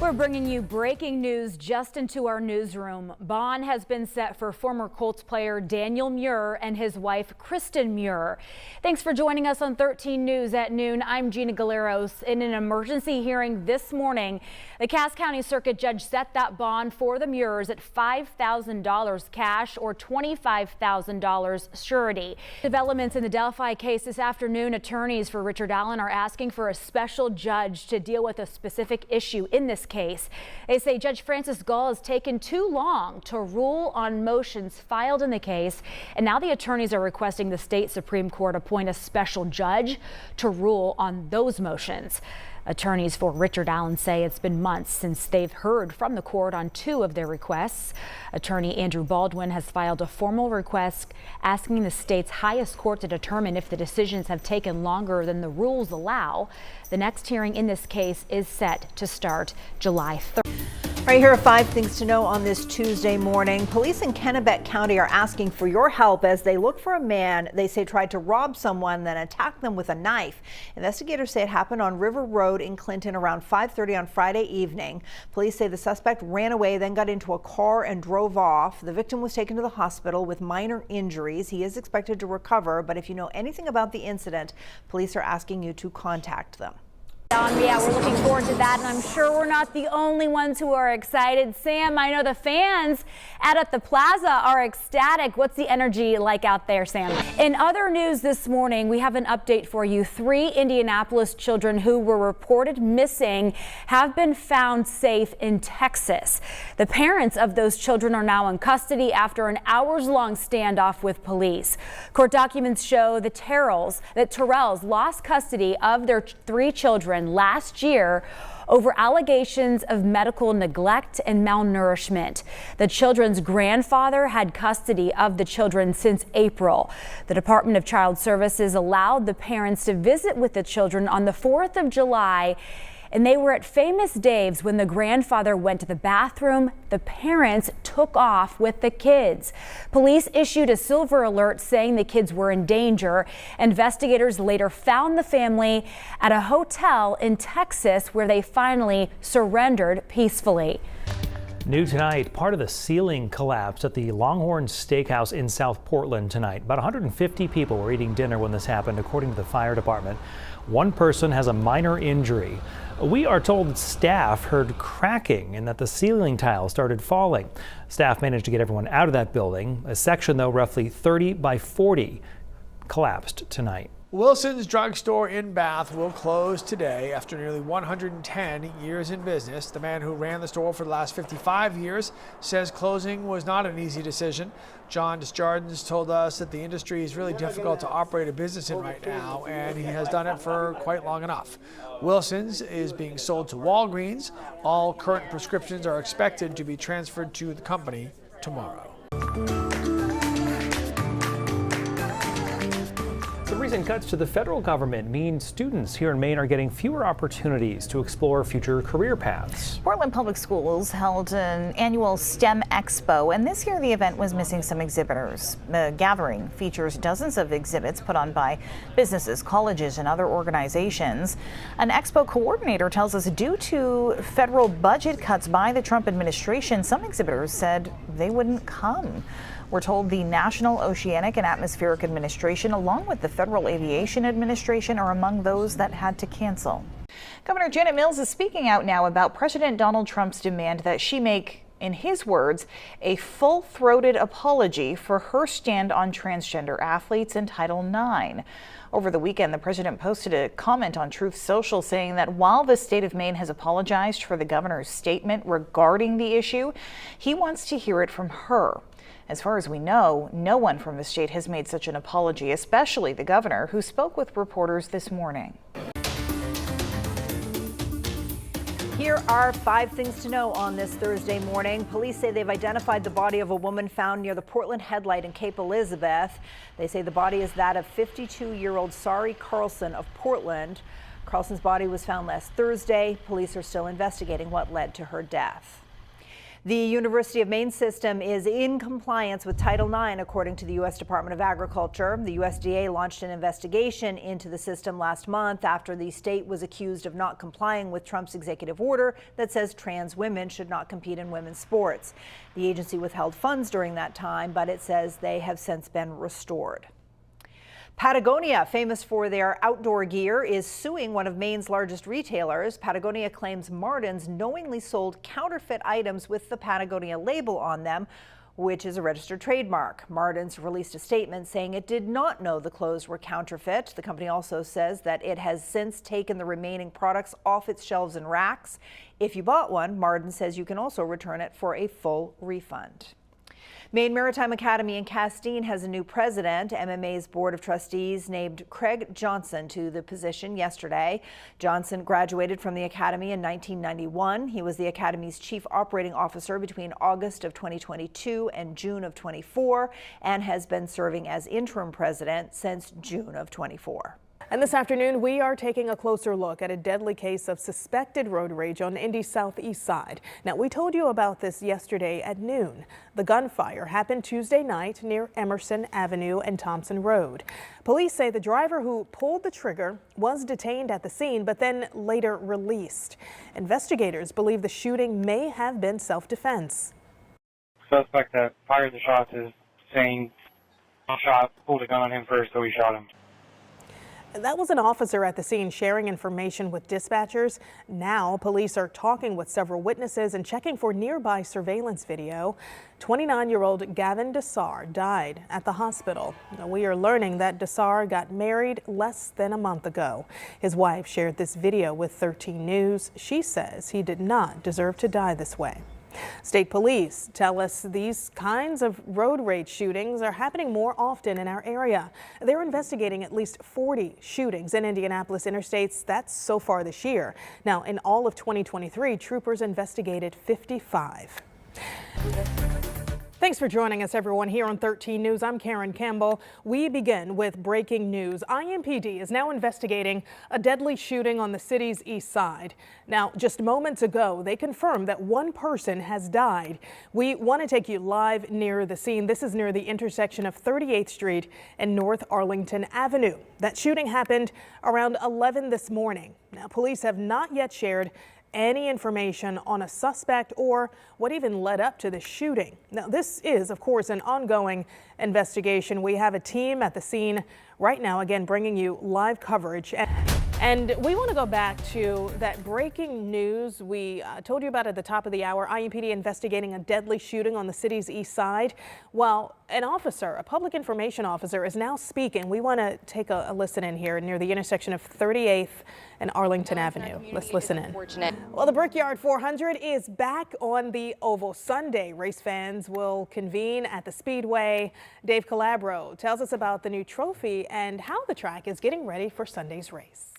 We're bringing you breaking news just into our newsroom. Bond has been set for former Colts player Daniel Muir and his wife Kristen Muir. Thanks for joining us on 13 News at noon. I'm Gina Galeros. In an emergency hearing this morning, the Cass County Circuit Judge set that bond for the Muirs at $5,000 cash or $25,000 surety. Developments in the Delphi case this afternoon. Attorneys for Richard Allen are asking for a special judge to deal with a specific issue in this case. They say Judge Francis Gall has taken too long to rule on motions filed in the case, and now the attorneys are requesting the state Supreme Court appoint a special judge to rule on those motions. Attorneys for Richard Allen say it's been months since they've heard from the court on two of their requests. Attorney Andrew Baldwin has filed a formal request asking the state's highest court to determine if the decisions have taken longer than the rules allow. The next hearing in this case is set to start July 3rd. Right, here are 5 things to know on this Tuesday morning. Police in Kennebec County are asking for your help as they look for a man they say tried to rob someone, then attack them with a knife. Investigators say it happened on River Road in Clinton around 5:30 on Friday evening. Police say the suspect ran away, then got into a car and drove off. The victim was taken to the hospital with minor injuries. He is expected to recover, but if you know anything about the incident, police are asking you to contact them. Yeah, we're looking forward to that, and I'm sure we're not the only ones who are excited. Sam, I know the fans at the plaza are ecstatic. What's the energy like out there, Sam? In other news this morning, we have an update for you. 3 Indianapolis children who were reported missing have been found safe in Texas. The parents of those children are now in custody after an hours-long standoff with police. Court documents show that Terrells lost custody of their 3 children last year over allegations of medical neglect and malnourishment. The children's grandfather had custody of the children since April. The Department of Child Services allowed the parents to visit with the children on the 4th of July, and they were at Famous Dave's when the grandfather went to the bathroom. The parents took off with the kids. Police issued a silver alert saying the kids were in danger. Investigators later found the family at a hotel in Texas where they finally surrendered peacefully. New tonight, part of the ceiling collapsed at the Longhorn Steakhouse in South Portland tonight. About 150 people were eating dinner when this happened, according to the fire department. One person has a minor injury. We are told staff heard cracking and that the ceiling tile started falling. Staff managed to get everyone out of that building. A section, though, roughly 30 by 40, collapsed tonight. Wilson's Drugstore in Bath will close today after nearly 110 years in business. The man who ran the store for the last 55 years says closing was not an easy decision. John Desjardins told us that the industry is really difficult to operate a business in right now, and he has done it for quite long enough. Wilson's is being sold to Walgreens. All current prescriptions are expected to be transferred to the company tomorrow. The recent cuts to the federal government mean students here in Maine are getting fewer opportunities to explore future career paths. Portland Public Schools held an annual STEM Expo, and this year the event was missing some exhibitors. The gathering features dozens of exhibits put on by businesses, colleges, and other organizations. An expo coordinator tells us due to federal budget cuts by the Trump administration, some exhibitors said they wouldn't come. We're told the National Oceanic and Atmospheric Administration, along with the Federal Aviation Administration, are among those that had to cancel. Governor Janet Mills is speaking out now about President Donald Trump's demand that she make, in his words, a full-throated apology for her stand on transgender athletes in Title IX. Over the weekend, the president posted a comment on Truth Social saying that while the state of Maine has apologized for the governor's statement regarding the issue, he wants to hear it from her. As far as we know, no one from the state has made such an apology, especially the governor, who spoke with reporters this morning. Here are 5 things to know on this Thursday morning. Police say they've identified the body of a woman found near the Portland Headlight in Cape Elizabeth. They say the body is that of 52-year-old Sari Carlson of Portland. Carlson's body was found last Thursday. Police are still investigating what led to her death. The University of Maine system is in compliance with Title IX, according to the U.S. Department of Agriculture. The USDA launched an investigation into the system last month after the state was accused of not complying with Trump's executive order that says trans women should not compete in women's sports. The agency withheld funds during that time, but it says they have since been restored. Patagonia, famous for their outdoor gear, is suing one of Maine's largest retailers. Patagonia claims Martin's knowingly sold counterfeit items with the Patagonia label on them, which is a registered trademark. Martin's released a statement saying it did not know the clothes were counterfeit. The company also says that it has since taken the remaining products off its shelves and racks. If you bought one, Martin says you can also return it for a full refund. Maine Maritime Academy in Castine has a new president. MMA's Board of Trustees named Craig Johnson to the position yesterday. Johnson graduated from the Academy in 1991. He was the Academy's chief operating officer between August of 2022 and June of 24 and has been serving as interim president since June of 24. And this afternoon, we are taking a closer look at a deadly case of suspected road rage on Indy's southeast side. Now, we told you about this yesterday at noon. The gunfire happened Tuesday night near Emerson Avenue and Thompson Road. Police say the driver who pulled the trigger was detained at the scene, but then later released. Investigators believe the shooting may have been self-defense. Suspect that fired the shots is saying shot, pulled a gun on him first, so he shot him. That was an officer at the scene sharing information with dispatchers. Now police are talking with several witnesses and checking for nearby surveillance video. 29-year-old Gavin Desar died at the hospital. Now, we are learning that Desar got married less than a month ago. His wife shared this video with 13 News. She says he did not deserve to die this way. State police tell us these kinds of road rage shootings are happening more often in our area. They're investigating at least 40 shootings in Indianapolis interstates. That's so far this year. Now, in all of 2023, troopers investigated 55. Thanks for joining us, everyone, here on 13 News. I'm Karen Campbell. We begin with breaking news. IMPD is now investigating a deadly shooting on the city's east side. Now, just moments ago, they confirmed that one person has died. We want to take you live near the scene. This is near the intersection of 38th Street and North Arlington Avenue. That shooting happened around 11 this morning. Now, police have not yet shared any information on a suspect or what even led up to the shooting. Now, this is, of course, an ongoing investigation. We have a team at the scene right now, again, bringing you live coverage. And we want to go back to that breaking news we told you about at the top of the hour. IMPD investigating a deadly shooting on the city's east side. Well, an officer, a public information officer, is now speaking. We want to take a listen in here near the intersection of 38th and Arlington Avenue. Let's listen in. Well, the Brickyard 400 is back on the oval Sunday. Race fans will convene at the Speedway. Dave Calabro tells us about the new trophy and how the track is getting ready for Sunday's race.